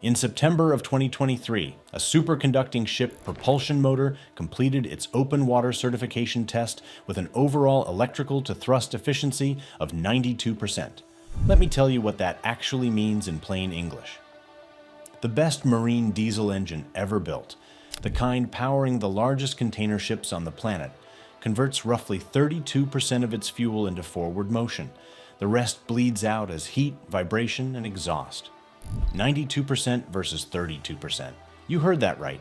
In September of 2023, a superconducting ship propulsion motor completed its open water certification test with an overall electrical to thrust efficiency of 92%. Let me tell you what that actually means in plain English. The best marine diesel engine ever built, the kind powering the largest container ships on the planet, converts roughly 32% of its fuel into forward motion. The rest bleeds out as heat, vibration, and exhaust. 92% versus 32%. You heard that right.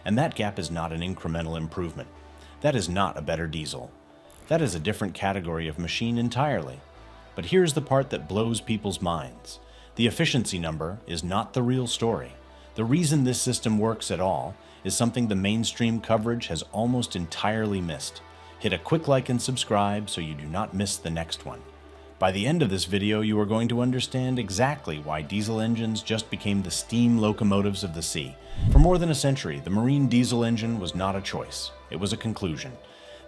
And that gap is not an incremental improvement. That is not a better diesel. That is a different category of machine entirely. But here's the part that blows people's minds. The efficiency number is not the real story. The reason this system works at all is something the mainstream coverage has almost entirely missed. Hit a quick like and subscribe so you do not miss the next one. By the end of this video, you are going to understand exactly why diesel engines just became the steam locomotives of the sea. For more than a century, the marine diesel engine was not a choice. It was a conclusion.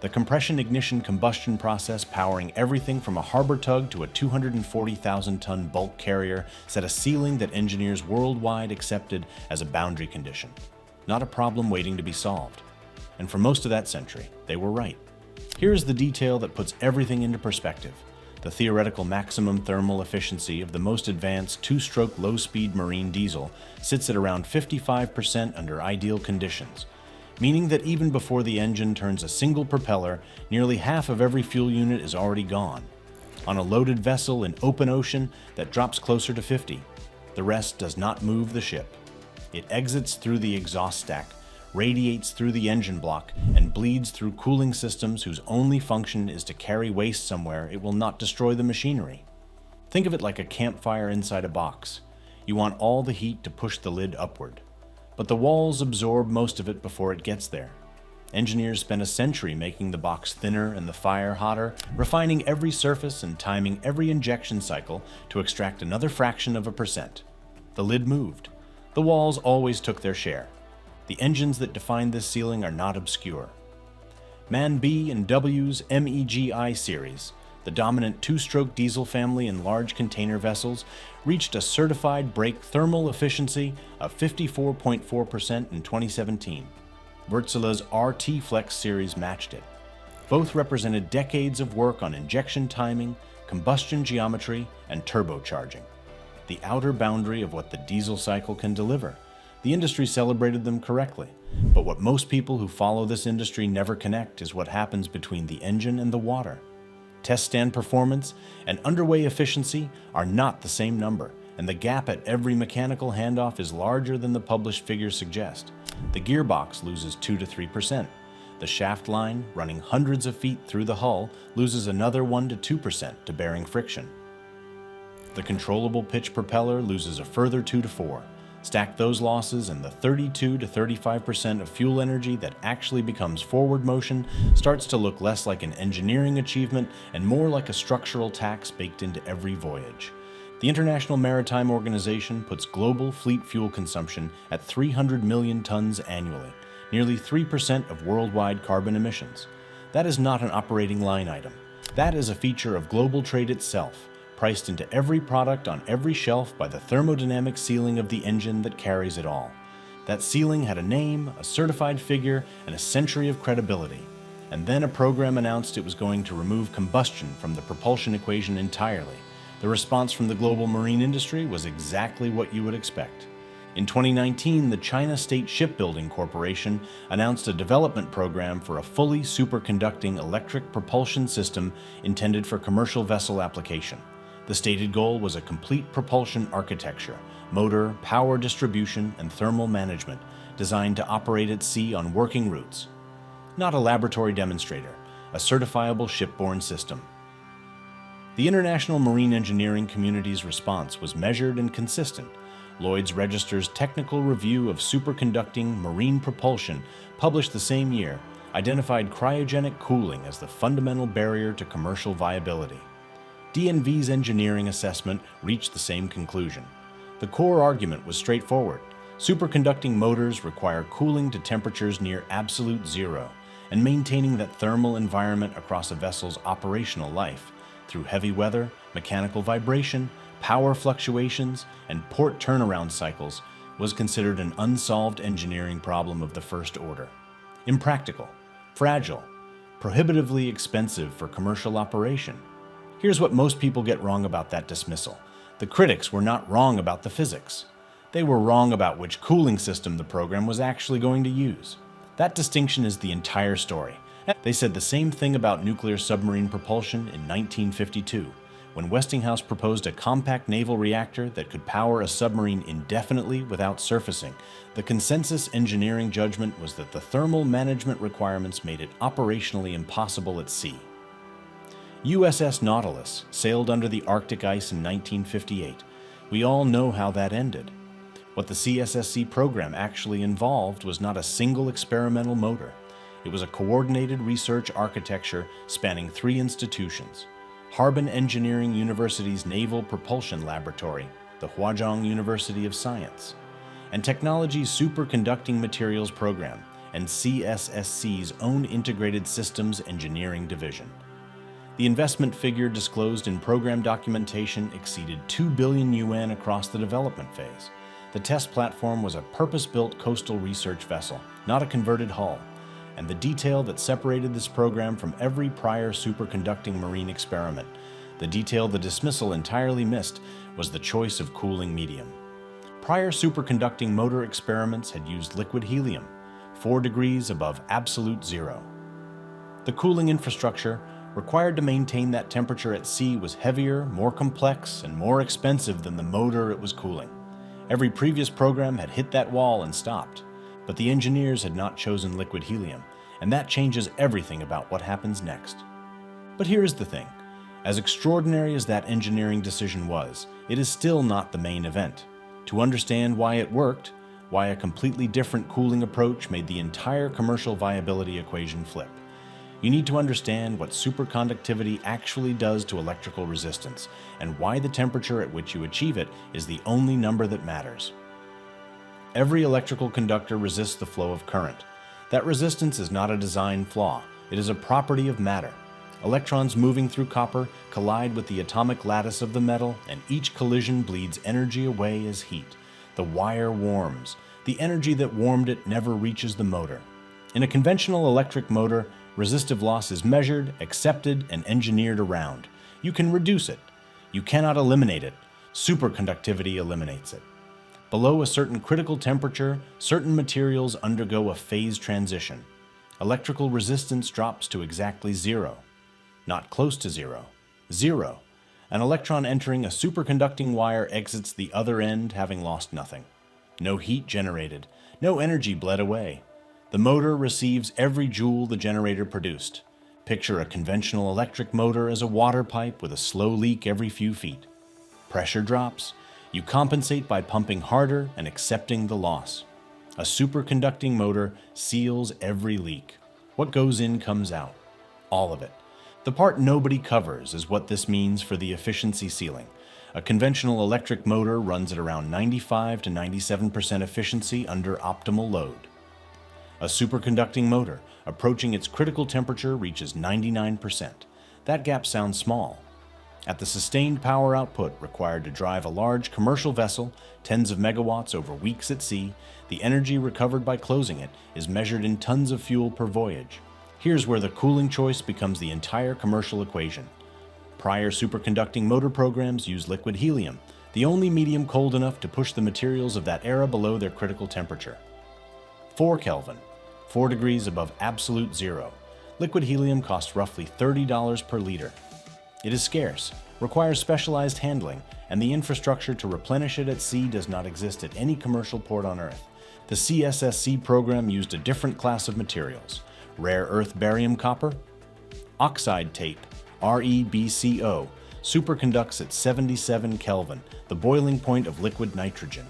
The compression-ignition combustion process powering everything from a harbor tug to a 240,000-ton bulk carrier set a ceiling that engineers worldwide accepted as a boundary condition, not a problem waiting to be solved. And for most of that century, they were right. Here's the detail that puts everything into perspective. The theoretical maximum thermal efficiency of the most advanced two-stroke low-speed marine diesel sits at around 55% under ideal conditions, meaning that even before the engine turns a single propeller, nearly half of every fuel unit is already gone. On a loaded vessel in open ocean, that drops closer to 50. The rest does not move the ship. It exits through the exhaust stack, radiates through the engine block, and bleeds through cooling systems whose only function is to carry waste somewhere it will not destroy the machinery. Think of it like a campfire inside a box. You want all the heat to push the lid upward, but the walls absorb most of it before it gets there. Engineers spent a century making the box thinner and the fire hotter, refining every surface and timing every injection cycle to extract another fraction of a percent. The lid moved. The walls always took their share. The engines that define this ceiling are not obscure. MAN B and W's MEGI series, the dominant two-stroke diesel family in large container vessels, reached a certified brake thermal efficiency of 54.4% in 2017. Wärtsilä's RT Flex series matched it. Both represented decades of work on injection timing, combustion geometry, and turbocharging, the outer boundary of what the diesel cycle can deliver. The industry celebrated them correctly, but what most people who follow this industry never connect is what happens between the engine and the water. Test stand performance and underway efficiency are not the same number, and the gap at every mechanical handoff is larger than the published figures suggest. The gearbox loses 2 to 3%. The shaft line, running hundreds of feet through the hull, loses another 1 to 2% to bearing friction. The controllable pitch propeller loses a further 2 to 4%. Stack those losses and the 32 to 35% of fuel energy that actually becomes forward motion starts to look less like an engineering achievement and more like a structural tax baked into every voyage. The International Maritime Organization puts global fleet fuel consumption at 300 million tons annually, nearly 3% of worldwide carbon emissions. That is not an operating line item. That is a feature of global trade itself, priced into every product on every shelf by the thermodynamic ceiling of the engine that carries it all. That ceiling had a name, a certified figure, and a century of credibility. And then a program announced it was going to remove combustion from the propulsion equation entirely. The response from the global marine industry was exactly what you would expect. In 2019, the China State Shipbuilding Corporation announced a development program for a fully superconducting electric propulsion system intended for commercial vessel application. The stated goal was a complete propulsion architecture, motor, power distribution, and thermal management, designed to operate at sea on working routes. Not a laboratory demonstrator, a certifiable shipborne system. The international marine engineering community's response was measured and consistent. Lloyd's Register's Technical Review of Superconducting Marine Propulsion, published the same year, identified cryogenic cooling as the fundamental barrier to commercial viability. DNV's engineering assessment reached the same conclusion. The core argument was straightforward. Superconducting motors require cooling to temperatures near absolute zero, and maintaining that thermal environment across a vessel's operational life through heavy weather, mechanical vibration, power fluctuations, and port turnaround cycles was considered an unsolved engineering problem of the first order. Impractical, fragile, prohibitively expensive for commercial operation. Here's what most people get wrong about that dismissal. The critics were not wrong about the physics. They were wrong about which cooling system the program was actually going to use. That distinction is the entire story. They said the same thing about nuclear submarine propulsion in 1952, when Westinghouse proposed a compact naval reactor that could power a submarine indefinitely without surfacing. The consensus engineering judgment was that the thermal management requirements made it operationally impossible at sea. USS Nautilus sailed under the Arctic ice in 1958. We all know how that ended. What the CSSC program actually involved was not a single experimental motor. It was a coordinated research architecture spanning 3 institutions: Harbin Engineering University's Naval Propulsion Laboratory, the Huazhong University of Science, and Technology's Superconducting Materials Program, and CSSC's own Integrated Systems Engineering Division. The investment figure disclosed in program documentation exceeded 2 billion yuan across the development phase. The test platform was a purpose-built coastal research vessel, not a converted hull, and the detail that separated this program from every prior superconducting marine experiment, the detail the dismissal entirely missed, was the choice of cooling medium. Prior superconducting motor experiments had used liquid helium, 4 degrees above absolute zero. The cooling infrastructure required to maintain that temperature at sea was heavier, more complex, and more expensive than the motor it was cooling. Every previous program had hit that wall and stopped, but the engineers had not chosen liquid helium, and that changes everything about what happens next. But here's the thing. As extraordinary as that engineering decision was, it is still not the main event. To understand why it worked, why a completely different cooling approach made the entire commercial viability equation flip, you need to understand what superconductivity actually does to electrical resistance, and why the temperature at which you achieve it is the only number that matters. Every electrical conductor resists the flow of current. That resistance is not a design flaw, it is a property of matter. Electrons moving through copper collide with the atomic lattice of the metal, and each collision bleeds energy away as heat. The wire warms. The energy that warmed it never reaches the motor. In a conventional electric motor, resistive loss is measured, accepted, and engineered around. You can reduce it. You cannot eliminate it. Superconductivity eliminates it. Below a certain critical temperature, certain materials undergo a phase transition. Electrical resistance drops to exactly zero. Not close to zero. Zero. An electron entering a superconducting wire exits the other end having lost nothing. No heat generated. No energy bled away. The motor receives every joule the generator produced. Picture a conventional electric motor as a water pipe with a slow leak every few feet. Pressure drops. You compensate by pumping harder and accepting the loss. A superconducting motor seals every leak. What goes in comes out. All of it. The part nobody covers is what this means for the efficiency ceiling. A conventional electric motor runs at around 95 to 97% efficiency under optimal load. A superconducting motor, approaching its critical temperature, reaches 99%. That gap sounds small. At the sustained power output required to drive a large commercial vessel, tens of megawatts over weeks at sea, the energy recovered by closing it is measured in tons of fuel per voyage. Here's where the cooling choice becomes the entire commercial equation. Prior superconducting motor programs used liquid helium, the only medium cold enough to push the materials of that era below their critical temperature. 4 Kelvin, 4 degrees above absolute zero. Liquid helium costs roughly $30 per liter. It is scarce, requires specialized handling, and the infrastructure to replenish it at sea does not exist at any commercial port on Earth. The CSSC program used a different class of materials: rare earth barium copper. Oxide tape, REBCO, superconducts at 77 Kelvin, the boiling point of liquid nitrogen.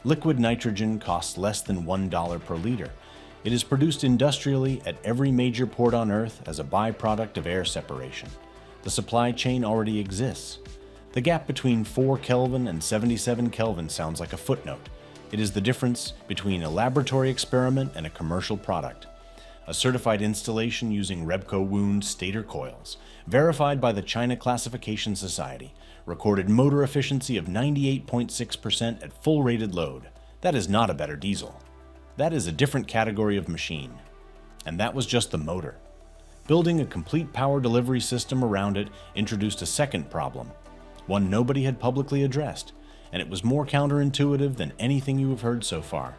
Liquid nitrogen costs less than $1 per liter. It is produced industrially at every major port on Earth as a byproduct of air separation. The supply chain already exists. The gap between 4 Kelvin and 77 Kelvin sounds like a footnote. It is the difference between a laboratory experiment and a commercial product. a certified installation using REBCO wound stator coils, verified by the China Classification Society, recorded motor efficiency of 98.6% at full rated load. That is not a better diesel. That is a different category of machine. And that was just the motor. Building a complete power delivery system around it introduced a second problem, one nobody had publicly addressed, and it was more counterintuitive than anything you have heard so far.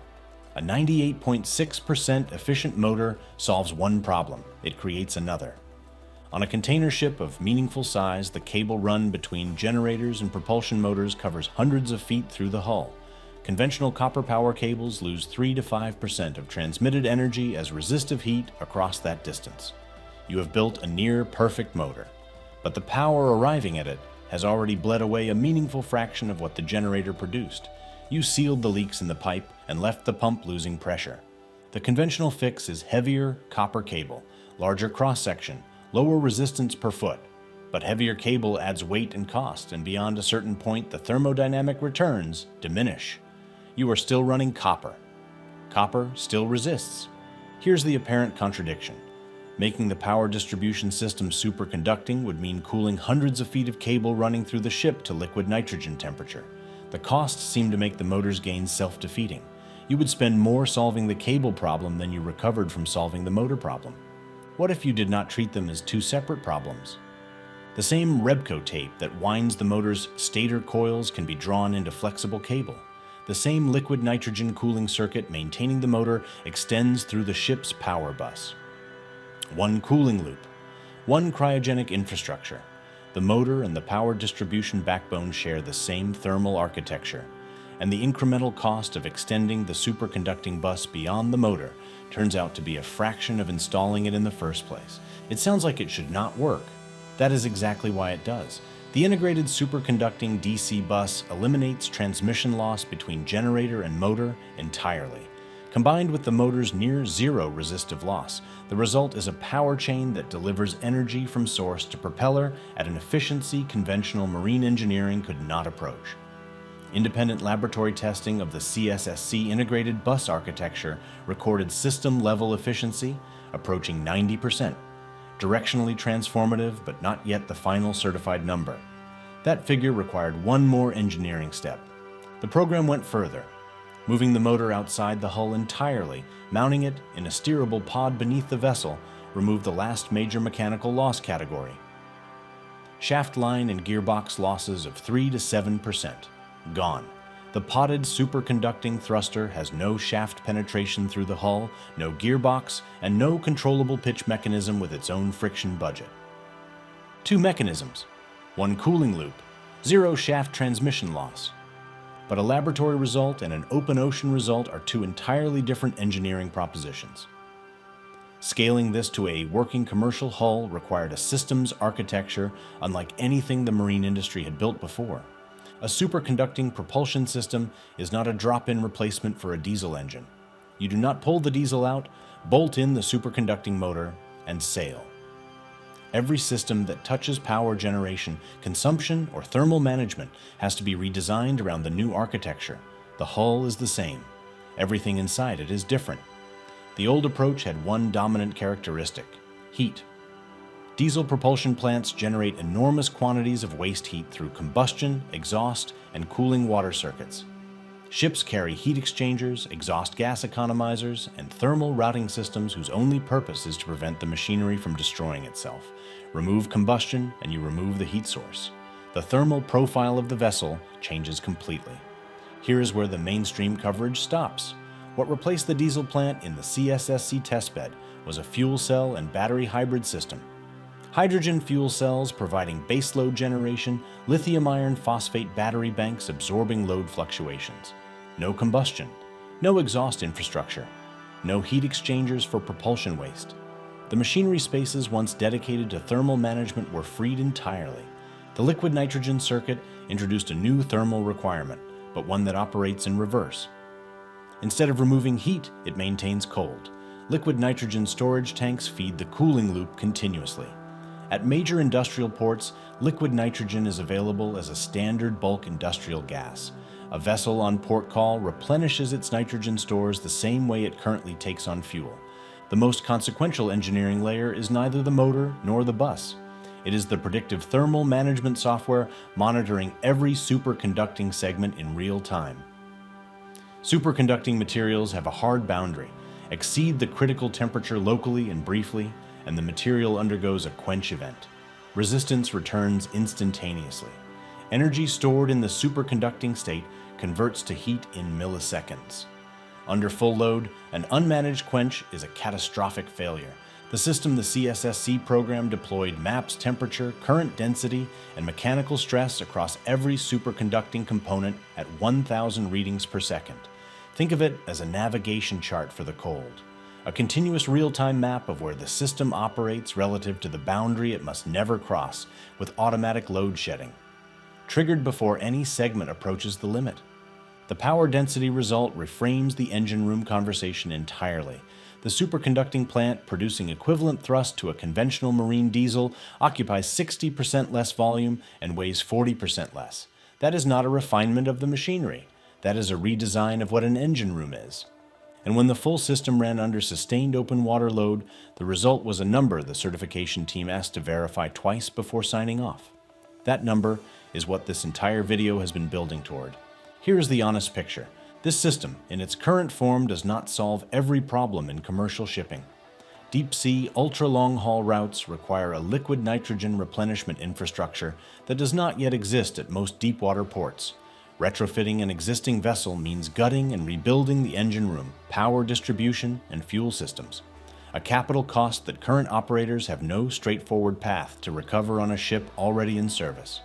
A 98.6% efficient motor solves one problem. It creates another. On a container ship of meaningful size, the cable run between generators and propulsion motors covers hundreds of feet through the hull. Conventional copper power cables lose 3 to 5% of transmitted energy as resistive heat across that distance. You have built a near-perfect motor, but the power arriving at it has already bled away a meaningful fraction of what the generator produced. You sealed the leaks in the pipe and left the pump losing pressure. The conventional fix is heavier copper cable, larger cross-section, lower resistance per foot, but heavier cable adds weight and cost, and beyond a certain point the thermodynamic returns diminish. You are still running copper. Copper still resists. Here's the apparent contradiction. Making the power distribution system superconducting would mean cooling hundreds of feet of cable running through the ship to liquid nitrogen temperature. The costs seem to make the motor's gains self-defeating. You would spend more solving the cable problem than you recovered from solving the motor problem. What if you did not treat them as two separate problems? The same REBCO tape that winds the motor's stator coils can be drawn into flexible cable. The same liquid nitrogen cooling circuit maintaining the motor extends through the ship's power bus. One cooling loop, one cryogenic infrastructure. The motor and the power distribution backbone share the same thermal architecture, and the incremental cost of extending the superconducting bus beyond the motor turns out to be a fraction of installing it in the first place. It sounds like it should not work. That is exactly why it does. The integrated superconducting DC bus eliminates transmission loss between generator and motor entirely. Combined with the motor's near zero resistive loss, the result is a power chain that delivers energy from source to propeller at an efficiency conventional marine engineering could not approach. Independent laboratory testing of the CSSC integrated bus architecture recorded system-level efficiency approaching 90%, directionally transformative but not yet the final certified number. That figure required one more engineering step. The program went further, moving the motor outside the hull entirely, mounting it in a steerable pod beneath the vessel, removed the last major mechanical loss category. Shaft line and gearbox losses of 3 to 7%. Gone. The podded superconducting thruster has no shaft penetration through the hull, no gearbox, and no controllable pitch mechanism with its own friction budget. Two mechanisms, one cooling loop, zero shaft transmission loss. But a laboratory result and an open ocean result are two entirely different engineering propositions. Scaling this to a working commercial hull required a systems architecture unlike anything the marine industry had built before. A superconducting propulsion system is not a drop-in replacement for a diesel engine. You do not pull the diesel out, bolt in the superconducting motor, and sail. Every system that touches power generation, consumption, or thermal management has to be redesigned around the new architecture. The hull is the same. Everything inside it is different. The old approach had one dominant characteristic: heat. Diesel propulsion plants generate enormous quantities of waste heat through combustion, exhaust, and cooling water circuits. Ships carry heat exchangers, exhaust gas economizers, and thermal routing systems whose only purpose is to prevent the machinery from destroying itself. Remove combustion and you remove the heat source. The thermal profile of the vessel changes completely. Here is where the mainstream coverage stops. What replaced the diesel plant in the CSSC testbed was a fuel cell and battery hybrid system. Hydrogen fuel cells providing baseload generation, lithium iron phosphate battery banks absorbing load fluctuations. No combustion, no exhaust infrastructure, no heat exchangers for propulsion waste. The machinery spaces once dedicated to thermal management were freed entirely. The liquid nitrogen circuit introduced a new thermal requirement, but one that operates in reverse. Instead of removing heat, it maintains cold. Liquid nitrogen storage tanks feed the cooling loop continuously. At major industrial ports, liquid nitrogen is available as a standard bulk industrial gas. A vessel on port call replenishes its nitrogen stores the same way it currently takes on fuel. The most consequential engineering layer is neither the motor nor the bus. It is the predictive thermal management software monitoring every superconducting segment in real time. Superconducting materials have a hard boundary, exceed the critical temperature locally and briefly, and the material undergoes a quench event. Resistance returns instantaneously. Energy stored in the superconducting state converts to heat in milliseconds. Under full load, an unmanaged quench is a catastrophic failure. The system the CSSC program deployed maps temperature, current density, and mechanical stress across every superconducting component at 1,000 readings per second. Think of it as a navigation chart for the cold, a continuous real-time map of where the system operates relative to the boundary it must never cross, with automatic load shedding, triggered before any segment approaches the limit. The power density result reframes the engine room conversation entirely. The superconducting plant, producing equivalent thrust to a conventional marine diesel, occupies 60% less volume and weighs 40% less. That is not a refinement of the machinery. That is a redesign of what an engine room is. And when the full system ran under sustained open water load, the result was a number the certification team asked to verify twice before signing off. That number is what this entire video has been building toward. Here is the honest picture. This system, in its current form, does not solve every problem in commercial shipping. Deep-sea, ultra-long-haul routes require a liquid nitrogen replenishment infrastructure that does not yet exist at most deep-water ports. Retrofitting an existing vessel means gutting and rebuilding the engine room, power distribution, and fuel systems. A capital cost that current operators have no straightforward path to recover on a ship already in service.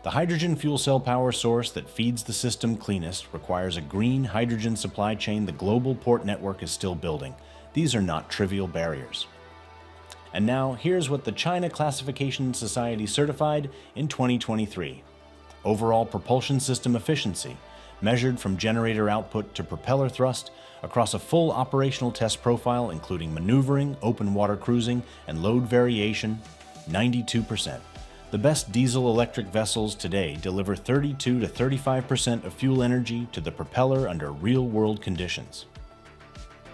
The hydrogen fuel cell power source that feeds the system cleanest requires a green hydrogen supply chain the global port network is still building. These are not trivial barriers. And now, here's what the China Classification Society certified in 2023. Overall propulsion system efficiency, measured from generator output to propeller thrust, across a full operational test profile including maneuvering, open water cruising, and load variation, 92%. The best diesel-electric vessels today deliver 32 to 35% of fuel energy to the propeller under real-world conditions.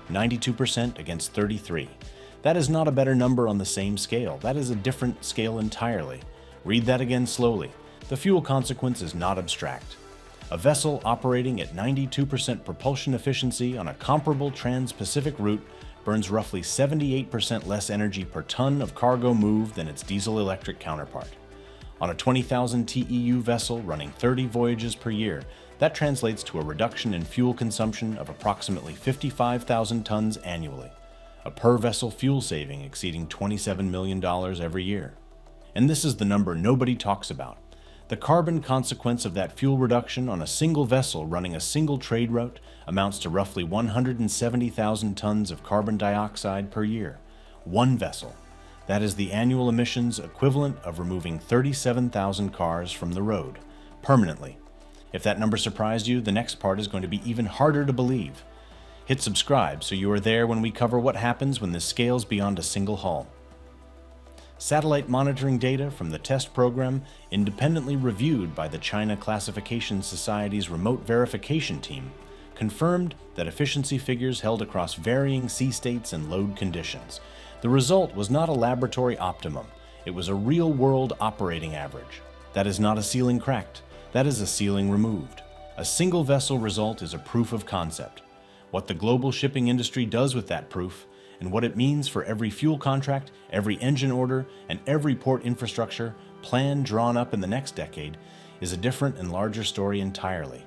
92% against 33. That is not a better number on the same scale. That is a different scale entirely. Read that again slowly. The fuel consequence is not abstract. A vessel operating at 92% propulsion efficiency on a comparable trans-Pacific route burns roughly 78% less energy per ton of cargo moved than its diesel-electric counterpart. On a 20,000 TEU vessel running 30 voyages per year, that translates to a reduction in fuel consumption of approximately 55,000 tons annually, a per-vessel fuel saving exceeding $27 million every year. And this is the number nobody talks about. The carbon consequence of that fuel reduction on a single vessel running a single trade route amounts to roughly 170,000 tons of carbon dioxide per year. One vessel. That is the annual emissions equivalent of removing 37,000 cars from the road, permanently. If that number surprised you, the next part is going to be even harder to believe. Hit subscribe so you are there when we cover what happens when this scales beyond a single hull. Satellite monitoring data from the test program, independently reviewed by the China Classification Society's remote verification team, confirmed that efficiency figures held across varying sea states and load conditions. The result was not a laboratory optimum. It was a real-world operating average. That is not a ceiling cracked. That is a ceiling removed. A single vessel result is a proof of concept. What the global shipping industry does with that proof, and what it means for every fuel contract, every engine order, and every port infrastructure plan drawn up in the next decade, is a different and larger story entirely.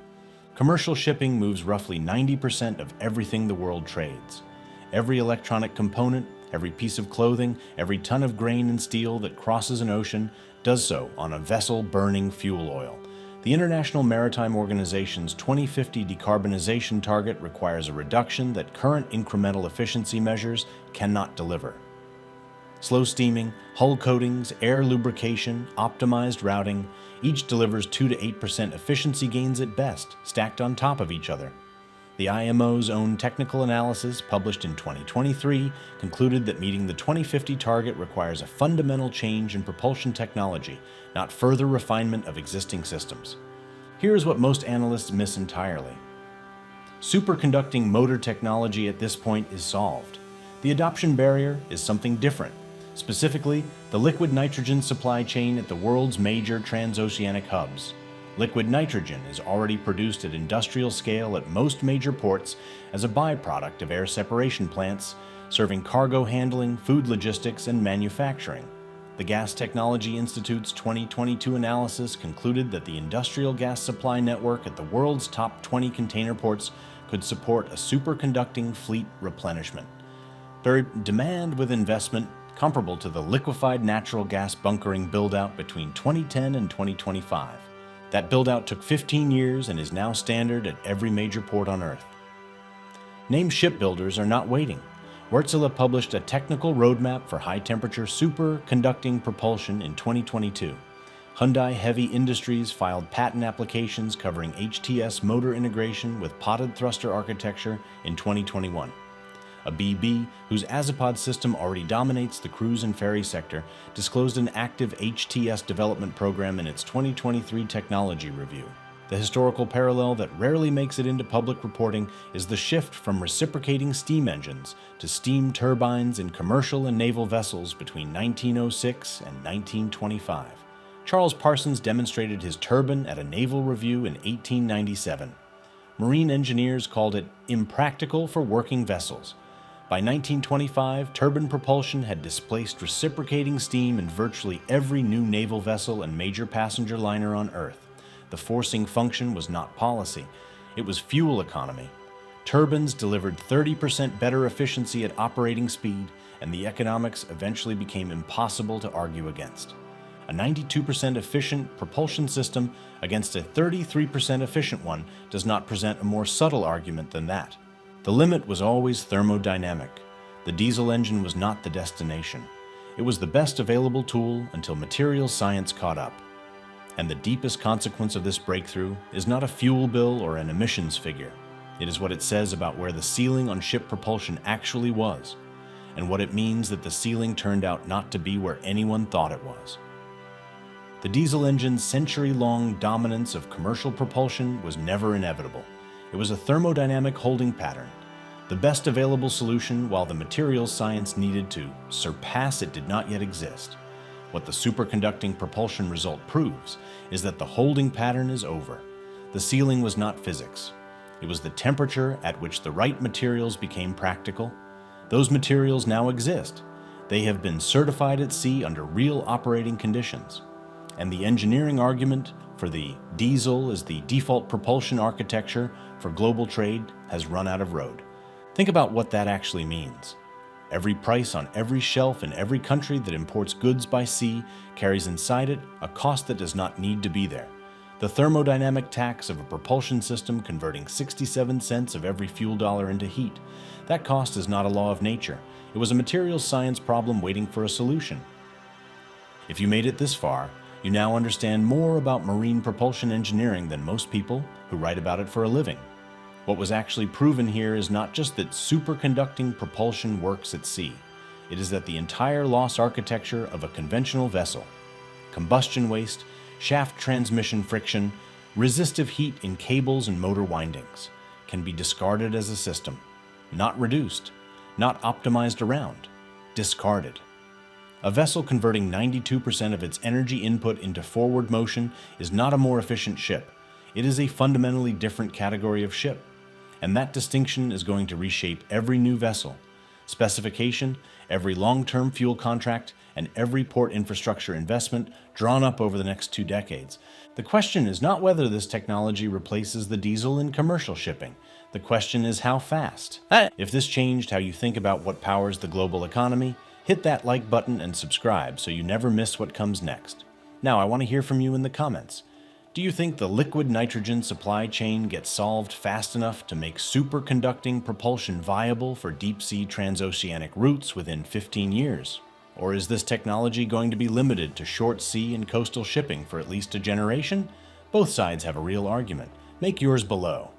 Commercial shipping moves roughly 90% of everything the world trades. Every electronic component, every piece of clothing, every ton of grain and steel that crosses an ocean does so on a vessel burning fuel oil. The International Maritime Organization's 2050 decarbonization target requires a reduction that current incremental efficiency measures cannot deliver. Slow steaming, hull coatings, air lubrication, optimized routing, each delivers 2 to 8% efficiency gains at best, stacked on top of each other. The IMO's own technical analysis, published in 2023, concluded that meeting the 2050 target requires a fundamental change in propulsion technology, not further refinement of existing systems. Here is what most analysts miss entirely. Superconducting motor technology at this point is solved. The adoption barrier is something different, specifically the liquid nitrogen supply chain at the world's major transoceanic hubs. Liquid nitrogen is already produced at industrial scale at most major ports as a byproduct of air separation plants, serving cargo handling, food logistics, and manufacturing. The Gas Technology Institute's 2022 analysis concluded that the industrial gas supply network at the world's top 20 container ports could support a superconducting fleet replenishment. Demand with investment comparable to the liquefied natural gas bunkering build-out between 2010 and 2025. That build-out took 15 years and is now standard at every major port on Earth. Named shipbuilders are not waiting. Wärtsilä published a technical roadmap for high-temperature superconducting propulsion in 2022. Hyundai Heavy Industries filed patent applications covering HTS motor integration with potted thruster architecture in 2021. A BB, whose Azipod system already dominates the cruise and ferry sector, disclosed an active HTS development program in its 2023 technology review. The historical parallel that rarely makes it into public reporting is the shift from reciprocating steam engines to steam turbines in commercial and naval vessels between 1906 and 1925. Charles Parsons demonstrated his turbine at a naval review in 1897. Marine engineers called it impractical for working vessels. By 1925, turbine propulsion had displaced reciprocating steam in virtually every new naval vessel and major passenger liner on Earth. The forcing function was not policy, it was fuel economy. Turbines delivered 30% better efficiency at operating speed, and the economics eventually became impossible to argue against. A 92% efficient propulsion system against a 33% efficient one does not present a more subtle argument than that. The limit was always thermodynamic. The diesel engine was not the destination. It was the best available tool until materials science caught up. And the deepest consequence of this breakthrough is not a fuel bill or an emissions figure. It is what it says about where the ceiling on ship propulsion actually was, and what it means that the ceiling turned out not to be where anyone thought it was. The diesel engine's century-long dominance of commercial propulsion was never inevitable. It was a thermodynamic holding pattern, the best available solution while the materials science needed to surpass it did not yet exist. What the superconducting propulsion result proves is that the holding pattern is over. The ceiling was not physics. It was the temperature at which the right materials became practical. Those materials now exist. They have been certified at sea under real operating conditions. And the engineering argument for the diesel as the default propulsion architecture for global trade has run out of road. Think about what that actually means. Every price on every shelf in every country that imports goods by sea carries inside it a cost that does not need to be there. The thermodynamic tax of a propulsion system converting 67 cents of every fuel dollar into heat. That cost is not a law of nature. It was a materials science problem waiting for a solution. If you made it this far, you now understand more about marine propulsion engineering than most people who write about it for a living. What was actually proven here is not just that superconducting propulsion works at sea. It is that the entire loss architecture of a conventional vessel, combustion waste, shaft transmission friction, resistive heat in cables and motor windings, can be discarded as a system, not reduced, not optimized around, discarded. A vessel converting 92% of its energy input into forward motion is not a more efficient ship. It is a fundamentally different category of ship. And that distinction is going to reshape every new vessel, specification, every long-term fuel contract, and every port infrastructure investment drawn up over the next 2 decades. The question is not whether this technology replaces the diesel in commercial shipping. The question is how fast. If this changed how you think about what powers the global economy, hit that like button and subscribe so you never miss what comes next. Now I want to hear from you in the comments. Do you think the liquid nitrogen supply chain gets solved fast enough to make superconducting propulsion viable for deep-sea transoceanic routes within 15 years? Or is this technology going to be limited to short sea and coastal shipping for at least a generation? Both sides have a real argument. Make yours below.